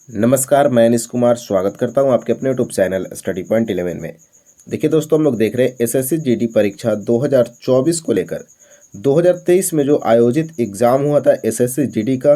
नमस्कार, मैं अनिश कुमार स्वागत करता हूं आपके अपने यूट्यूब चैनल स्टडी पॉइंट 11 में। देखिए दोस्तों, हम लोग देख रहे हैं एसएससी जीडी परीक्षा 2024 को लेकर 2023 में जो आयोजित एग्जाम हुआ था एसएससी जीडी का,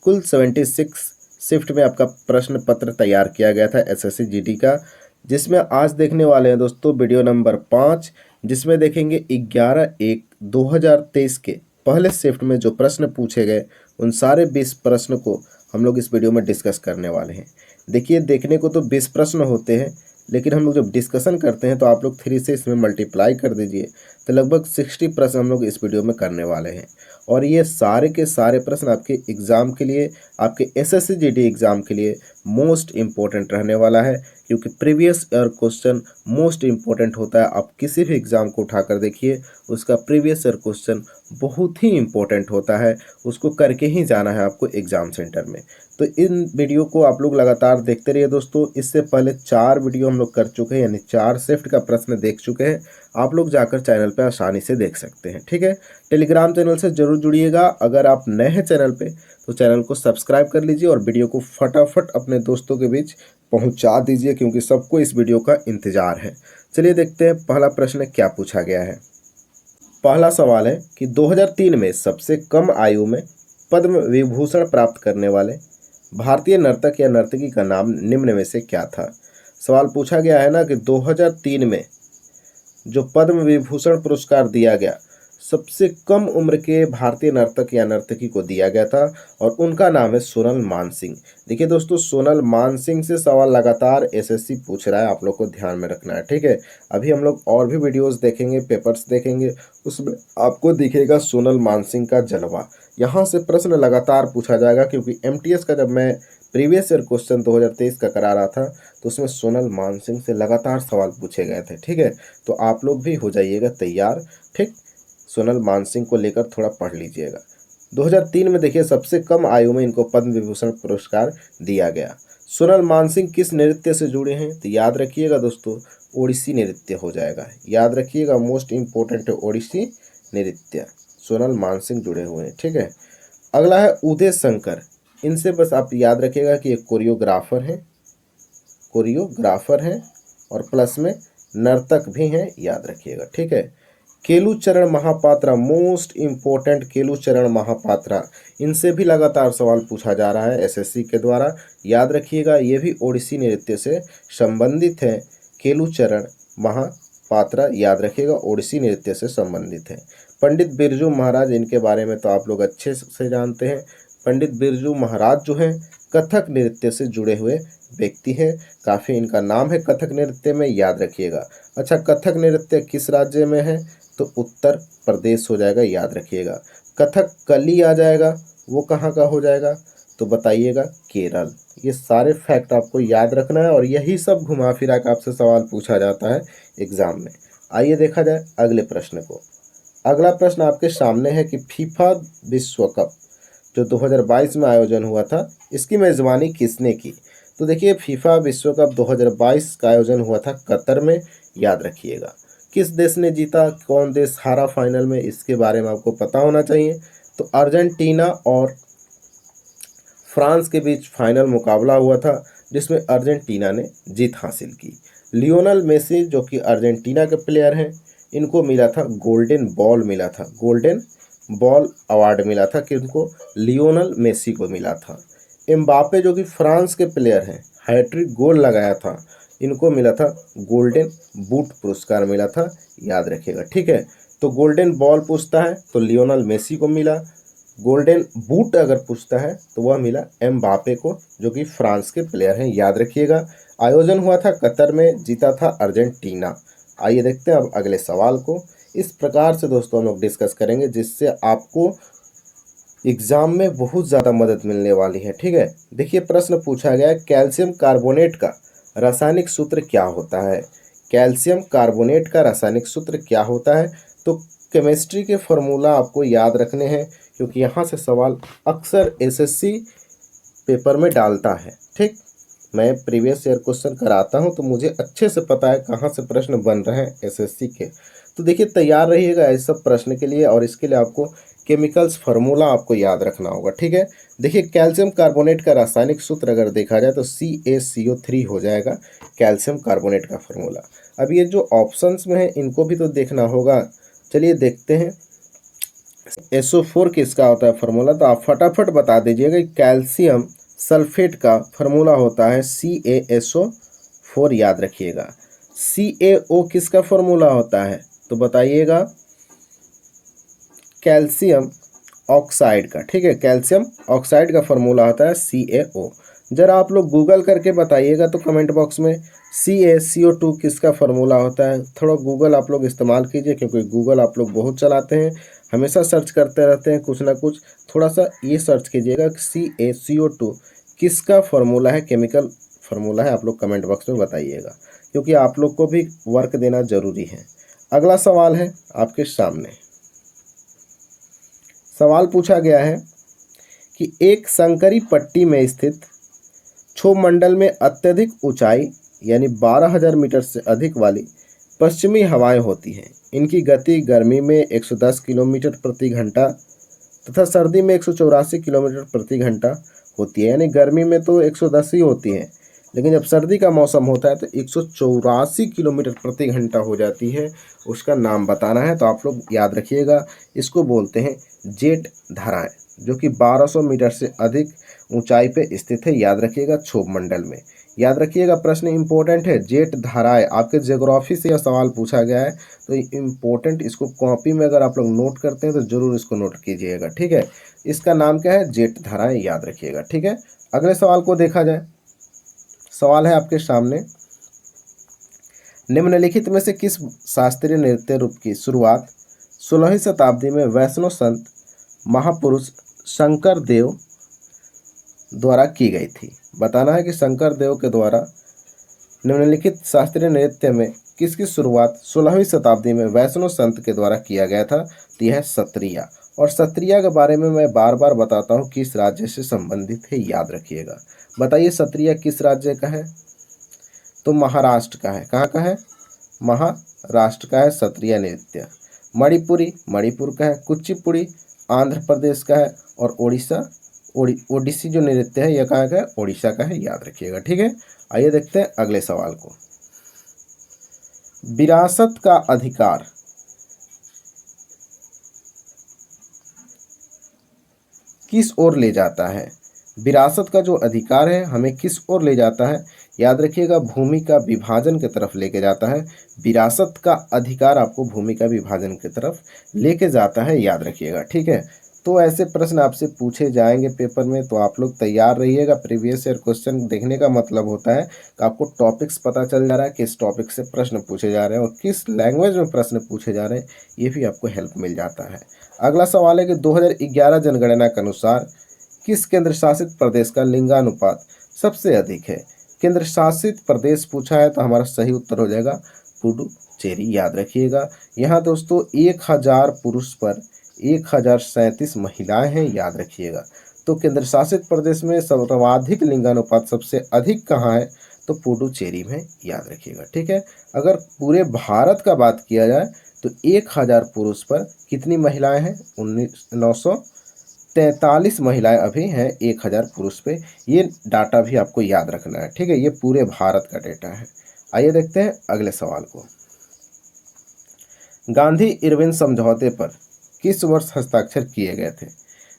कुल 76 शिफ्ट में आपका प्रश्न पत्र तैयार किया गया था एसएससी जीडी का, जिसमें आज देखने वाले हैं दोस्तों वीडियो नंबर 5, जिसमें देखेंगे 11/1/2023 के पहले शिफ्ट में जो प्रश्न पूछे गए उन सारे 20 प्रश्न को हम लोग इस वीडियो में डिस्कस करने वाले हैं। देखिए, देखने को तो 20 प्रश्न होते हैं, लेकिन हम लोग जब डिस्कशन करते हैं तो आप लोग 3 से इसमें मल्टीप्लाई कर दीजिए, तो लगभग 60 प्रश्न हम लोग इस वीडियो में करने वाले हैं। और ये सारे के सारे प्रश्न आपके एग्ज़ाम के लिए, आपके एसएससी जीडी एग्ज़ाम के लिए मोस्ट इम्पोर्टेंट रहने वाला है, क्योंकि previous year question most important होता है। आप किसी भी एग्ज़ाम को उठाकर देखिए, उसका प्रीवियस ईयर क्वेश्चन बहुत ही इम्पोर्टेंट होता है, उसको करके ही जाना है आपको एग्ज़ाम सेंटर में। तो इन वीडियो को आप लोग लगातार देखते रहिए दोस्तों। इससे पहले 4 वीडियो हम लोग कर चुके हैं, यानी 4 शिफ्ट का प्रश्न देख चुके हैं। आप लोग जाकर चैनल पर आसानी से देख सकते हैं, ठीक है। टेलीग्राम चैनल से ज़रूर जुड़िएगा। अगर आप नए हैं चैनल पे तो चैनल को सब्सक्राइब कर लीजिए और वीडियो को फटाफट अपने दोस्तों के बीच पहुंचा दीजिए, क्योंकि सबको इस वीडियो का इंतज़ार है। चलिए देखते हैं पहला प्रश्न क्या पूछा गया है। पहला सवाल है कि 2003 में सबसे कम आयु में पद्म विभूषण प्राप्त करने वाले भारतीय नर्तक या नर्तकी का नाम निम्न में से क्या था। सवाल पूछा गया है ना कि 2003 में जो पद्म विभूषण पुरस्कार दिया गया, सबसे कम उम्र के भारतीय नर्तक या नर्तकी को दिया गया था, और उनका नाम है सोनल मानसिंह। देखिए दोस्तों, सोनल मानसिंह से सवाल लगातार एसएससी पूछ रहा है, आप लोग को ध्यान में रखना है, ठीक है। अभी हम लोग और भी वीडियोस देखेंगे, पेपर्स देखेंगे, उसमें आपको दिखेगा सोनल मानसिंह का जलवा। यहाँ से प्रश्न लगातार पूछा जाएगा, क्योंकि एमटीएस का जब मैं प्रीवियस ईयर क्वेश्चन 2023 का करा रहा था तो उसमें सोनल मानसिंह से लगातार सवाल पूछे गए थे, ठीक है। तो आप लोग भी हो जाइएगा तैयार, ठीक। सोनल मानसिंह को लेकर थोड़ा पढ़ लीजिएगा। 2003 में देखिए सबसे कम आयु में इनको पद्म विभूषण पुरस्कार दिया गया। सोनल मानसिंह किस नृत्य से जुड़े हैं, तो याद रखिएगा दोस्तों, ओडिसी नृत्य हो जाएगा। याद रखिएगा, मोस्ट इम्पोर्टेंट है ओडिसी नृत्य, सोनल मानसिंह जुड़े हुए हैं, ठीक है। अगला है उदय शंकर। इनसे बस आप याद रखिएगा कि एक कोरियोग्राफर हैं और प्लस में नर्तक भी हैं, याद रखिएगा, ठीक है। केलुचरण महापात्रा, मोस्ट इम्पोर्टेंट केलुचरण महापात्रा, इनसे भी लगातार सवाल पूछा जा रहा है एसएससी के द्वारा। याद रखिएगा, ये भी ओडिसी नृत्य से संबंधित है। केलुचरण महापात्रा, याद रखिएगा, ओडिसी नृत्य से संबंधित है। पंडित बिरजू महाराज, इनके बारे में तो आप लोग अच्छे से जानते हैं। पंडित बिरजू महाराज जो हैं कथक नृत्य से जुड़े हुए व्यक्ति हैं, काफ़ी इनका नाम है कथक नृत्य में, याद रखिएगा। अच्छा, कथक नृत्य किस राज्य में है, तो उत्तर प्रदेश हो जाएगा, याद रखिएगा। कथक कली आ जाएगा, वो कहाँ का हो जाएगा, तो बताइएगा, केरल। ये सारे फैक्ट आपको याद रखना है, और यही सब घुमा फिरा कर आपसे सवाल पूछा जाता है एग्जाम में। आइए देखा जाए अगले प्रश्न को। अगला प्रश्न आपके सामने है कि फीफा विश्व कप जो 2022 में आयोजन हुआ था, इसकी मेज़बानी किसने की। तो देखिए, फीफा विश्व कप 2022 का आयोजन हुआ था कतर में, याद रखिएगा। किस देश ने जीता, कौन देश हारा फाइनल में, इसके बारे में आपको पता होना चाहिए। तो अर्जेंटीना और फ्रांस के बीच फाइनल मुकाबला हुआ था, जिसमें अर्जेंटीना ने जीत हासिल की। लियोनल मेसी जो कि अर्जेंटीना के प्लेयर हैं, इनको मिला था गोल्डन बॉल मिला था, गोल्डन बॉल अवार्ड मिला था, कि उनको लियोनल मेसी को मिला था। एम्बापे जो कि फ्रांस के प्लेयर हैं, हैट्रिक गोल लगाया था, इनको मिला था गोल्डन बूट पुरस्कार मिला था, याद रखिएगा, ठीक है। तो गोल्डन बॉल पूछता है तो लियोनल मेसी को मिला, गोल्डन बूट अगर पूछता है तो वह मिला एम्बापे को, जो कि फ्रांस के प्लेयर हैं, याद रखिएगा। आयोजन हुआ था कतर में, जीता था अर्जेंटीना। आइए देखते हैं अब अगले सवाल को। इस प्रकार से दोस्तों हम लोग डिस्कस करेंगे, जिससे आपको एग्जाम में बहुत ज़्यादा मदद मिलने वाली है, ठीक है। देखिए, प्रश्न पूछा गया है कैल्शियम कार्बोनेट का रासायनिक सूत्र क्या होता है। कैल्शियम कार्बोनेट का रासायनिक सूत्र क्या होता है, तो केमिस्ट्री के फॉर्मूला आपको याद रखने हैं, क्योंकि यहाँ से सवाल अक्सर एसएससी पेपर में डालता है, ठीक। मैं प्रीवियस ईयर क्वेश्चन कराता हूँ तो मुझे अच्छे से पता है कहाँ से प्रश्न बन रहे हैं एसएससी के। तो देखिए, तैयार रहिएगा इस सब प्रश्न के लिए, और इसके लिए आपको केमिकल्स फार्मूला आपको याद रखना होगा, ठीक है। देखिए कैल्शियम कार्बोनेट का रासायनिक सूत्र अगर देखा जाए तो CaCO3 हो जाएगा कैल्शियम कार्बोनेट का फार्मूला। अब ये जो ऑप्शंस में है इनको भी तो देखना होगा, चलिए देखते हैं। SO4 किसका होता है फार्मूला, तो आप फटाफट बता दीजिएगा। कैल्शियम सल्फेट का फार्मूला होता है CaSO4, याद रखिएगा। CaO किसका फार्मूला होता है, तो बताइएगा कैल्शियम ऑक्साइड का, ठीक है। कैल्शियम ऑक्साइड का फार्मूला होता है CaO। जरा आप लोग गूगल करके बताइएगा तो कमेंट बॉक्स में CaCO2 किसका फार्मूला होता है। थोड़ा गूगल आप लोग इस्तेमाल कीजिए, क्योंकि गूगल आप लोग बहुत चलाते हैं, हमेशा सर्च करते रहते हैं कुछ ना कुछ। थोड़ा सा ये सर्च कीजिएगा CaCO2 किसका फार्मूला है, केमिकल फार्मूला है, आप लोग कमेंट बॉक्स में बताइएगा, क्योंकि आप लोग को भी वर्क देना ज़रूरी है। अगला सवाल है आपके सामने। सवाल पूछा गया है कि एक संकरी पट्टी में स्थित क्षोभमंडल में अत्यधिक ऊंचाई यानी 12,000 मीटर से अधिक वाली पश्चिमी हवाएं होती हैं। इनकी गति गर्मी में 110 किलोमीटर प्रति घंटा तथा सर्दी में 184 किलोमीटर प्रति घंटा होती है। यानी गर्मी में तो 110 ही होती है, लेकिन जब सर्दी का मौसम होता है तो 184 किलोमीटर प्रति घंटा हो जाती है। उसका नाम बताना है, तो आप लोग याद रखिएगा, इसको बोलते हैं जेट धाराएं, जो कि 1200 मीटर से अधिक ऊंचाई पे स्थित है। याद रखिएगा क्षोभमंडल में। याद रखिएगा, प्रश्न इंपॉर्टेंट है, जेट धाराएं। आपके ज्योग्राफी से यह सवाल पूछा गया है, तो इम्पोर्टेंट, इसको कॉपी में अगर आप लोग नोट करते हैं तो जरूर इसको नोट कीजिएगा, ठीक है। इसका नाम क्या है, जेट धाराएं, याद रखिएगा, ठीक है। अगले सवाल को देखा जाए। सवाल है आपके सामने, निम्नलिखित में से किस शास्त्रीय नृत्य रूप की शुरुआत 16वीं शताब्दी में वैष्णव संत महापुरुष शंकर देव द्वारा की गई थी। बताना है कि शंकर देव के द्वारा निम्नलिखित शास्त्रीय नृत्य में किसकी शुरुआत 16वीं शताब्दी में वैष्णव संत के द्वारा किया गया था, तो यह है सत्रिया। और सत्रिया के बारे में मैं बार बार बताता हूँ किस राज्य से संबंधित है, याद रखिएगा। बताइए सत्रिया किस राज्य का है, तो महाराष्ट्र का है। कहाँ का है, महाराष्ट्र का है सत्रिया नृत्य। मणिपुरी मणिपुर का है। कुचिपुड़ी आंध्र प्रदेश का है। और ओडिसी जो नृत्य है यह कहाँ का है, ओडिशा का है, याद रखिएगा, ठीक है। आइए देखते हैं अगले सवाल को। विरासत का अधिकार किस ओर ले जाता है, विरासत का जो अधिकार है हमें किस ओर ले जाता है, याद रखिएगा, भूमि का विभाजन की तरफ लेके जाता है। विरासत का अधिकार आपको भूमि का विभाजन की तरफ लेके जाता है, याद रखिएगा, ठीक है। तो ऐसे प्रश्न आपसे पूछे जाएंगे पेपर में, तो आप लोग तैयार रहिएगा। प्रीवियस ईयर क्वेश्चन देखने का मतलब होता है कि आपको टॉपिक्स पता चल जा रहा है, किस टॉपिक से प्रश्न पूछे जा रहे हैं और किस लैंग्वेज में प्रश्न पूछे जा रहे हैं, ये भी आपको हेल्प मिल जाता है। अगला सवाल है कि 2011 जनगणना के अनुसार किस केंद्र शासित प्रदेश का लिंगानुपात सबसे अधिक है। केंद्र शासित प्रदेश पूछा है, तो हमारा सही उत्तर हो जाएगा पुडुचेरी, याद रखिएगा। यहाँ दोस्तों 1000 पुरुष पर 1037 महिलाएं हैं, याद रखिएगा। तो केंद्र शासित प्रदेश में सर्वाधिक लिंगानुपात सबसे अधिक कहाँ है, तो पुडुचेरी में, याद रखिएगा, ठीक है। अगर पूरे भारत का बात किया जाए तो 1000 पुरुष पर कितनी महिलाएं हैं, 943 महिलाएं अभी हैं 1000 पुरुष पे। ये डाटा भी आपको याद रखना है, ठीक है। ये पूरे भारत का डेटा है। आइए देखते हैं अगले सवाल को। गांधी इरविन समझौते पर किस वर्ष हस्ताक्षर किए गए थे।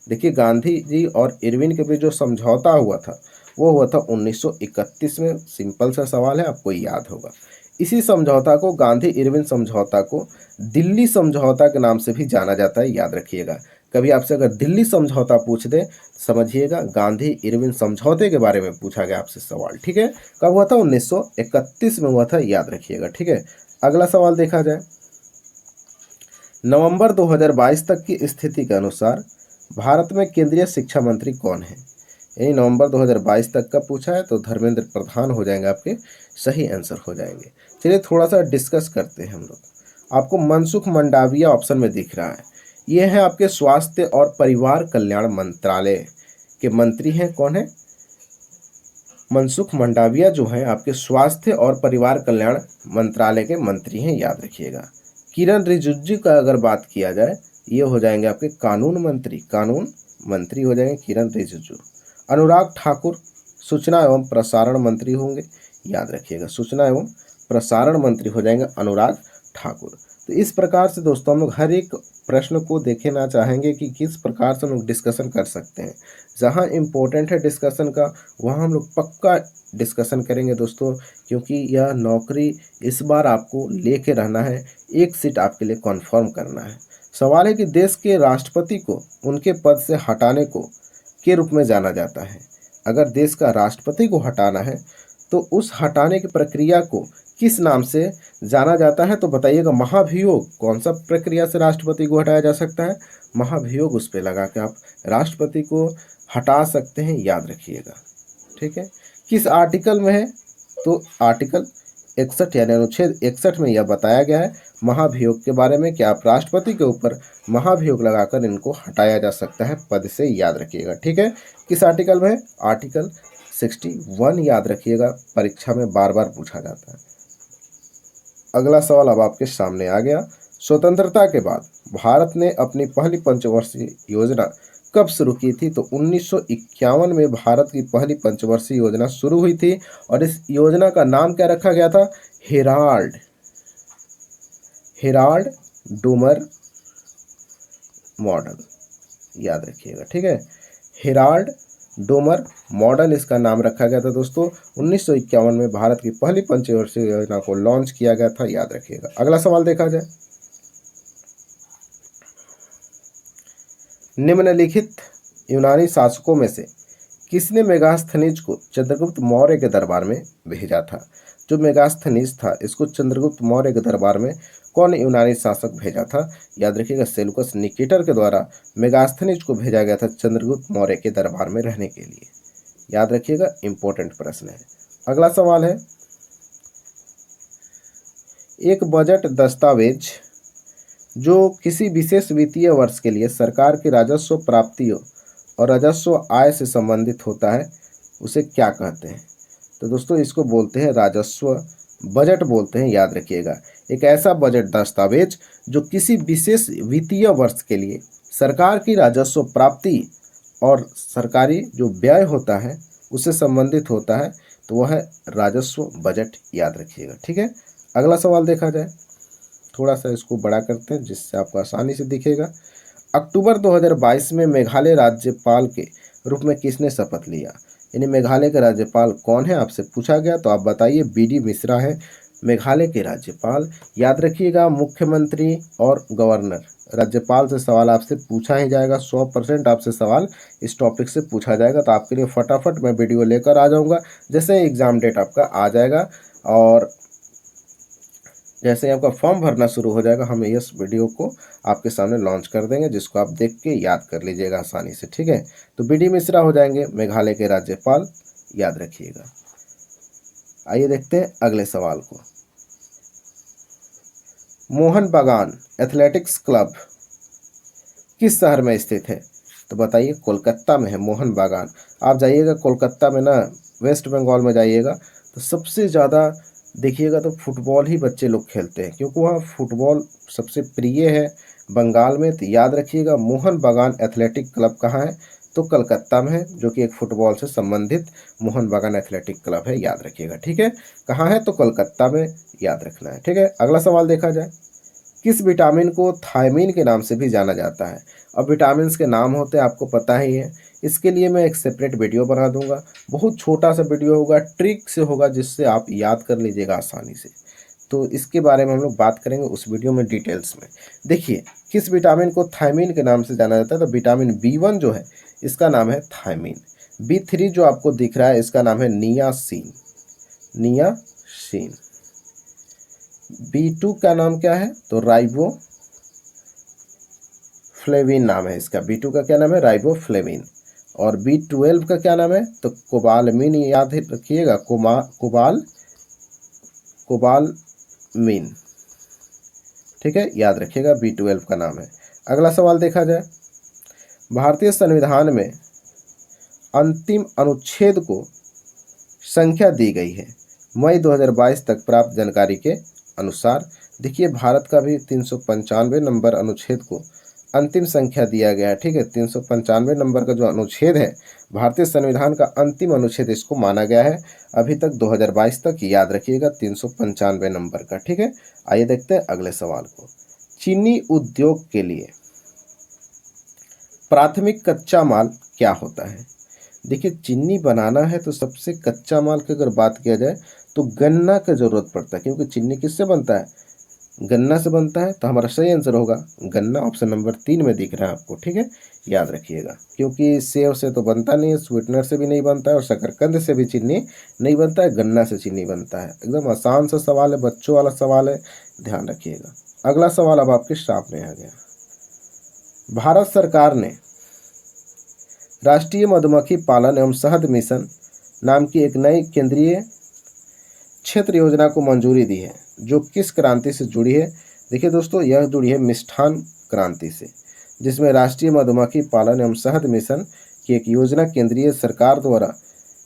देखिए गांधी जी और इरविन के बीच जो समझौता हुआ था वो हुआ था 1931 में। सिंपल सा सवाल है, आपको याद होगा। इसी समझौता को, गांधी इरविन समझौता को दिल्ली समझौता के नाम से भी जाना जाता है, याद रखिएगा। कभी आपसे अगर दिल्ली समझौता पूछ दे, समझिएगा गांधी इरविन समझौते के बारे में पूछा गया आपसे सवाल, ठीक है। कब हुआ था, 1931 में हुआ था, याद रखिएगा, ठीक है। अगला सवाल देखा जाए। नवंबर 2022 तक की स्थिति के अनुसार भारत में केंद्रीय शिक्षा मंत्री कौन है। यानी नवंबर 2022 तक का पूछा है, तो धर्मेंद्र प्रधान हो जाएंगे, आपके सही आंसर हो जाएंगे। चलिए थोड़ा सा डिस्कस करते हैं हम लोग। आपको मनसुख मंडाविया ऑप्शन में दिख रहा है, ये है आपके स्वास्थ्य और परिवार कल्याण मंत्रालय के मंत्री हैं। कौन है, मनसुख मंडाविया जो है आपके स्वास्थ्य और परिवार कल्याण मंत्रालय के मंत्री हैं, याद रखिएगा। किरण रिजिजू का अगर बात किया जाए ये हो जाएंगे आपके कानून मंत्री हो जाएंगे किरण रिजिजू। अनुराग ठाकुर सूचना एवं प्रसारण मंत्री होंगे, याद रखिएगा, सूचना एवं प्रसारण मंत्री हो जाएंगे अनुराग ठाकुर। तो इस प्रकार से दोस्तों हम लोग हर एक प्रश्न को देखना चाहेंगे कि किस प्रकार से हम लोग डिस्कशन कर सकते हैं। जहाँ इम्पोर्टेंट है डिस्कशन का वहाँ हम लोग पक्का डिस्कशन करेंगे दोस्तों, क्योंकि यह नौकरी इस बार आपको लेके रहना है, एक सीट आपके लिए कन्फर्म करना है। सवाल है कि देश के राष्ट्रपति को उनके पद से हटाने को के रूप में जाना जाता है। अगर देश का राष्ट्रपति को हटाना है तो उस हटाने की प्रक्रिया को किस नाम से जाना जाता है, तो बताइएगा। महाभियोग। कौन सा प्रक्रिया से राष्ट्रपति को हटाया जा सकता है? महाभियोग। उस पर लगा के आप राष्ट्रपति को हटा सकते हैं, याद रखिएगा, ठीक है। किस आर्टिकल में है? तो आर्टिकल 61 यानी अनुच्छेद 61 में यह बताया गया है महाभियोग के बारे में कि आप राष्ट्रपति के ऊपर महाभियोग लगाकर इनको हटाया जा सकता है पद से, याद रखिएगा, ठीक है। किस आर्टिकल में? आर्टिकल 61, याद रखिएगा, परीक्षा में बार बार पूछा जाता है। अगला सवाल अब आपके सामने आ गया। स्वतंत्रता के बाद भारत ने अपनी पहली पंचवर्षीय योजना कब शुरू की थी? तो 1951 में भारत की पहली पंचवर्षीय योजना शुरू हुई थी और इस योजना का नाम क्या रखा गया था? हेराल्ड डूमर मॉडल, याद रखिएगा, ठीक है। हेराल्ड डोमर मॉडल इसका नाम रखा गया था दोस्तों। 1951 में भारत की पहली पंचवर्षीय योजना को लॉन्च किया गया था, याद रखिएगा। अगला सवाल देखा जाए। निम्नलिखित यूनानी शासकों में से किसने मेगास्थनीज को चंद्रगुप्त मौर्य के दरबार में भेजा था? जो मेगास्थनीज था इसको चंद्रगुप्त मौर्य के दरबार में कौन यूनानी शासक भेजा था? याद रखिएगा, सेल्यूकस निकेटर के द्वारा मेगास्थनीज को भेजा गया था चंद्रगुप्त मौर्य के दरबार में रहने के लिए, याद रखिएगा, इंपॉर्टेंट प्रश्न है। अगला सवाल है, एक बजट दस्तावेज जो किसी विशेष वित्तीय वर्ष के लिए सरकार की राजस्व प्राप्तियों और राजस्व आय से संबंधित होता है उसे क्या कहते हैं? तो दोस्तों इसको बोलते हैं राजस्व बजट बोलते हैं, याद रखिएगा। एक ऐसा बजट दस्तावेज जो किसी विशेष वित्तीय वर्ष के लिए सरकार की राजस्व प्राप्ति और सरकारी जो व्यय होता है उससे संबंधित होता है तो वह है राजस्व बजट, याद रखिएगा, ठीक है। अगला सवाल देखा जाए, थोड़ा सा इसको बड़ा करते हैं जिससे आपको आसानी से दिखेगा। अक्टूबर 2022 में मेघालय राज्यपाल के रूप में किसने शपथ लिया? यानी मेघालय के राज्यपाल कौन है आपसे पूछा गया तो आप बताइए। बीडी मिश्रा है मेघालय के राज्यपाल, याद रखिएगा। मुख्यमंत्री और गवर्नर, राज्यपाल से सवाल आपसे पूछा ही जाएगा, 100% आपसे सवाल इस टॉपिक से पूछा जाएगा। तो आपके लिए फटाफट मैं वीडियो लेकर आ जाऊंगा जैसे एग्ज़ाम डेट आपका आ जाएगा और जैसे ही आपका फॉर्म भरना शुरू हो जाएगा हम इस वीडियो को आपके सामने लॉन्च कर देंगे, जिसको आप देख के याद कर लीजिएगा आसानी से, ठीक है। तो बीडी मिश्रा हो जाएंगे मेघालय के राज्यपाल, याद रखिएगा। आइए देखते हैं अगले सवाल को। मोहन बागान एथलेटिक्स क्लब किस शहर में स्थित है? तो बताइए। कोलकाता में है मोहन बागान। आप जाइएगा कोलकाता में ना, वेस्ट बंगाल में जाइएगा तो सबसे ज़्यादा देखिएगा तो फुटबॉल ही बच्चे लोग खेलते हैं, क्योंकि वहाँ फुटबॉल सबसे प्रिय है बंगाल में। तो याद रखिएगा मोहन बागान एथलेटिक क्लब कहाँ है? तो कलकत्ता में है, जो कि एक फुटबॉल से संबंधित मोहन बागान एथलेटिक क्लब है, याद रखिएगा, ठीक है। कहाँ है? तो कलकत्ता में, याद रखना है, ठीक है। अगला सवाल देखा जाए। किस विटामिन को थायमीन के नाम से भी जाना जाता है? अब विटामिन के नाम होते हैं आपको पता ही है, इसके लिए मैं एक सेपरेट वीडियो बना दूंगा। बहुत छोटा सा वीडियो होगा, ट्रिक से होगा, जिससे आप याद कर लीजिएगा आसानी से। तो इसके बारे में हम लोग बात करेंगे उस वीडियो में डिटेल्स में। देखिए, किस विटामिन को थायमीन के नाम से जाना जाता है? तो विटामिन B1 जो है इसका नाम है थायमीन। B3 जो आपको दिख रहा है इसका नाम है नियासिन। B2 का नाम क्या है? तो राइबोफ्लेविन नाम है इसका। B2 का क्या नाम है? राइबोफ्लेविन। और B12 का क्या नाम है? तो कोबालमिन, याद रखिएगा, कोबालमिन, ठीक है, याद रखिएगा, B12 का नाम है। अगला सवाल देखा जाए। भारतीय संविधान में अंतिम अनुच्छेद को संख्या दी गई है मई 2022 तक प्राप्त जानकारी के अनुसार। देखिए, भारत का भी 395 नंबर अनुच्छेद को अंतिम संख्या दिया गया है, ठीक है। 395 नंबर का जो अनुच्छेद है भारतीय संविधान का अंतिम अनुच्छेद इसको माना गया है अभी तक 2022 तक, याद रखिएगा 395 नंबर का, ठीक है। आइए देखते हैं अगले सवाल को। चीनी उद्योग के लिए प्राथमिक कच्चा माल क्या होता है? देखिए, चीनी बनाना है तो सबसे कच्चा माल की अगर बात किया जाए तो गन्ना की जरूरत पड़ता है, क्योंकि चीनी किससे बनता है? गन्ना से बनता है। तो हमारा सही आंसर होगा गन्ना, ऑप्शन नंबर 3 में दिख रहा है आपको, ठीक है। याद रखिएगा, क्योंकि सेव से तो बनता नहीं है, स्वीटनर से भी नहीं बनता है और शकरकंद से भी चीनी नहीं बनता है, गन्ना से चीनी बनता है। एकदम आसान सा सवाल है, बच्चों वाला सवाल है, ध्यान रखिएगा। अगला सवाल अब आपके सामने आ गया। भारत सरकार ने राष्ट्रीय मधुमक्खी पालन एवं शहद मिशन नाम की एक नई केंद्रीय क्षेत्र योजना को मंजूरी दी है, जो किस क्रांति से जुड़ी है? देखिए दोस्तों, यह जुड़ी है मिष्ठान क्रांति से, जिसमें राष्ट्रीय मधुमक्खी पालन एवं शहद मिशन की एक योजना केंद्रीय सरकार द्वारा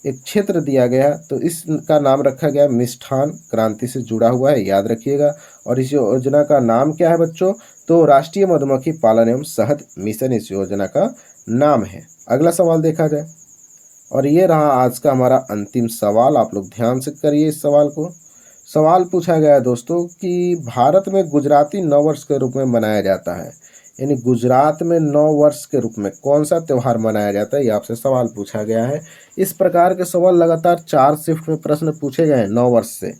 एक क्षेत्र दिया गया, तो इसका नाम रखा गया मिष्ठान क्रांति से जुड़ा हुआ है, याद रखिएगा। और इस योजना का नाम क्या है बच्चों? तो राष्ट्रीय मधुमक्खी पालन एवं शहद मिशन इस योजना का नाम है। अगला सवाल देखा जाए, और ये रहा आज का हमारा अंतिम सवाल। आप लोग ध्यान से करिए इस सवाल को। सवाल पूछा गया है दोस्तों कि भारत में गुजराती नववर्ष के रूप में मनाया जाता है, यानी गुजरात में नववर्ष के रूप में कौन सा त्यौहार मनाया जाता है, ये आपसे सवाल पूछा गया है। इस प्रकार के सवाल लगातार 4 शिफ्ट में प्रश्न पूछे गए हैं नववर्ष से,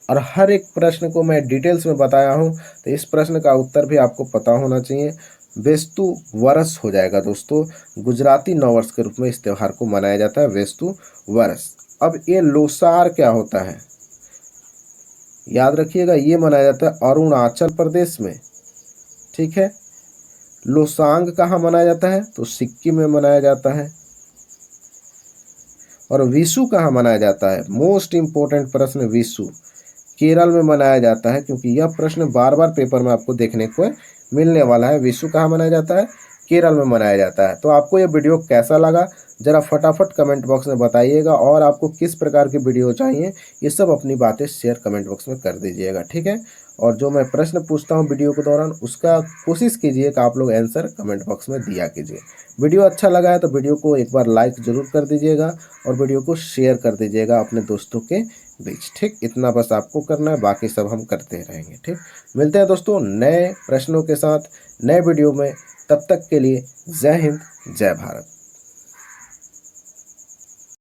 और हर एक प्रश्न को मैं डिटेल्स में बताया हूँ, तो इस प्रश्न का उत्तर भी आपको पता होना चाहिए। वेस्तु वरस हो जाएगा दोस्तों, गुजराती नववर्ष के रूप में इस त्यौहार को मनाया जाता है, वेस्तु वरस। अब ये लोसार क्या होता है? याद रखिएगा, ये मनाया जाता है अरुणाचल प्रदेश में, ठीक है। लोसांग कहाँ मनाया जाता है? तो सिक्किम में मनाया जाता है। और विशु कहाँ मनाया जाता है? मोस्ट इंपोर्टेंट प्रश्न, विशु केरल में मनाया जाता है, क्योंकि यह प्रश्न बार बार पेपर में आपको देखने को मिलने वाला है। विशु कहाँ मनाया जाता है? केरल में मनाया जाता है। तो आपको यह वीडियो कैसा लगा जरा फटाफट कमेंट बॉक्स में बताइएगा, और आपको किस प्रकार की वीडियो चाहिए ये सब अपनी बातें शेयर कमेंट बॉक्स में कर दीजिएगा, ठीक है। और जो मैं प्रश्न पूछता हूँ वीडियो के दौरान, उसका कोशिश कीजिए कि आप लोग आंसर कमेंट बॉक्स में दिया कीजिए। वीडियो अच्छा लगा है तो वीडियो को एक बार लाइक ज़रूर कर दीजिएगा, और वीडियो को शेयर कर दीजिएगा अपने दोस्तों के बीच, ठीक। इतना बस आपको करना है, बाकी सब हम करते रहेंगे, ठीक। मिलते हैं दोस्तों नए प्रश्नों के साथ नए वीडियो में, तब तक के लिए जय हिंद, जय भारत।